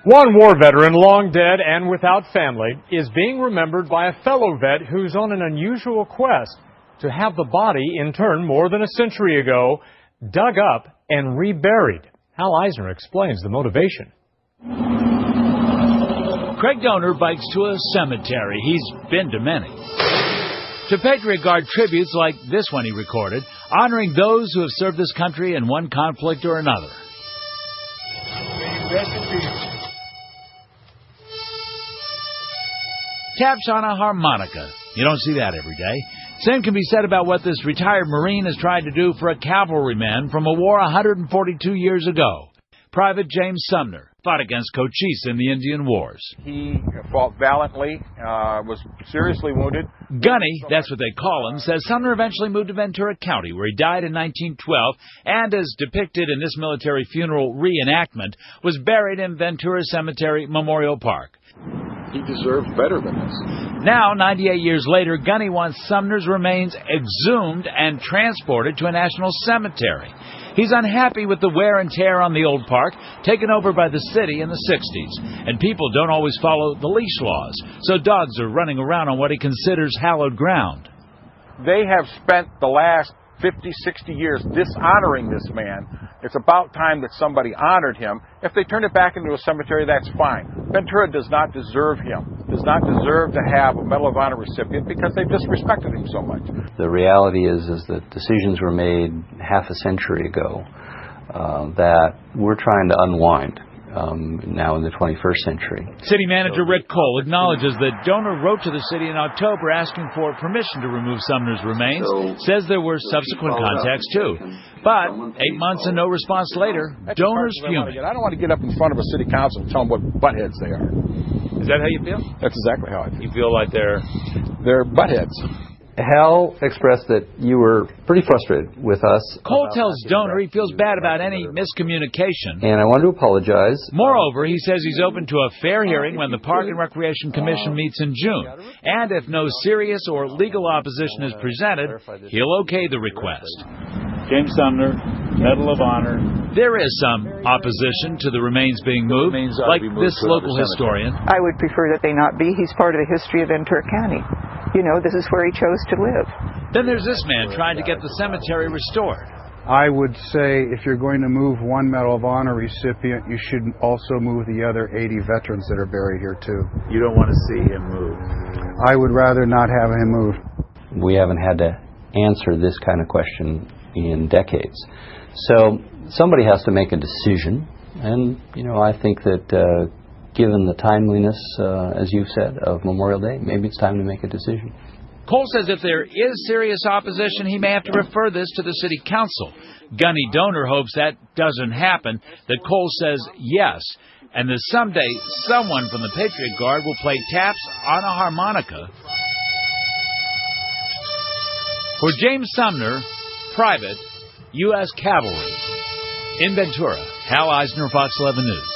One war veteran, long dead and without family, is being remembered by a fellow vet who's on an unusual quest to have the body interned more than a century ago, dug up and reburied. Hal Eisner explains the motivation. Craig Donor bikes to a cemetery. He's been to many. To Patriot Guard tributes like this one he recorded, honoring those who have served this country in one conflict or another. Rest in peace. Taps on a harmonica. You don't see that every day. Same can be said about what this retired Marine has tried to do for a cavalryman from a war 142 years ago. Private James Sumner fought against Cochise in the Indian Wars. He fought valiantly, was seriously wounded. Gunny, that's what they call him, says Sumner eventually moved to Ventura County, where he died in 1912, and as depicted in this military funeral reenactment, was buried in Ventura Cemetery Memorial Park. He deserves better than this. Now, 98 years later, Gunny wants Sumner's remains exhumed and transported to a national cemetery. He's unhappy with the wear and tear on the old park, taken over by the city in the 60s. And people don't always follow the leash laws, so dogs are running around on what he considers hallowed ground. They have spent the last 50, 60 years dishonoring this man. It's about time that somebody honored him. If they turn it back into a cemetery, that's fine. Ventura does not deserve him, does not deserve to have a Medal of Honor recipient because they've disrespected him so much. The reality is that decisions were made half a century ago that we're trying to unwind. Now in the 21st century. City Manager Rick Cole acknowledges that Donor wrote to the city in October asking for permission to remove Sumner's remains, says there were subsequent contacts too. But 8 months and no response later, Donor's fuming. I don't want to get up in front of a city council and tell them what buttheads they are. Is that how you feel? That's exactly how I feel. You feel like they're buttheads. Hal expressed that you were pretty frustrated with us. Cole tells Donor he feels bad about any miscommunication. And I want to apologize. Moreover, he says he's open to a fair hearing when the Park and Recreation Commission meets in June. And if no serious or legal opposition is presented, he'll okay the request. James Sumner, Medal of Honor. There is some opposition to the remains being moved, like this local historian. I would prefer that they not be. He's part of the history of Ventura County. You know, this is where he chose to live. Then there's this man trying to get the cemetery restored. I would say if you're going to move one Medal of Honor recipient, you should also move the other 80 veterans that are buried here, too. You don't want to see him move. I would rather not have him moved. We haven't had to answer this kind of question in decades. So somebody has to make a decision. And, you know, I think that given the timeliness, as you've said, of Memorial Day, maybe it's time to make a decision. Cole says if there is serious opposition, he may have to refer this to the city council. Gunny Donor hopes that doesn't happen, that Cole says yes, and that someday someone from the Patriot Guard will play taps on a harmonica. For James Sumner, Private, U.S. Cavalry. In Ventura, Hal Eisner, Fox 11 News.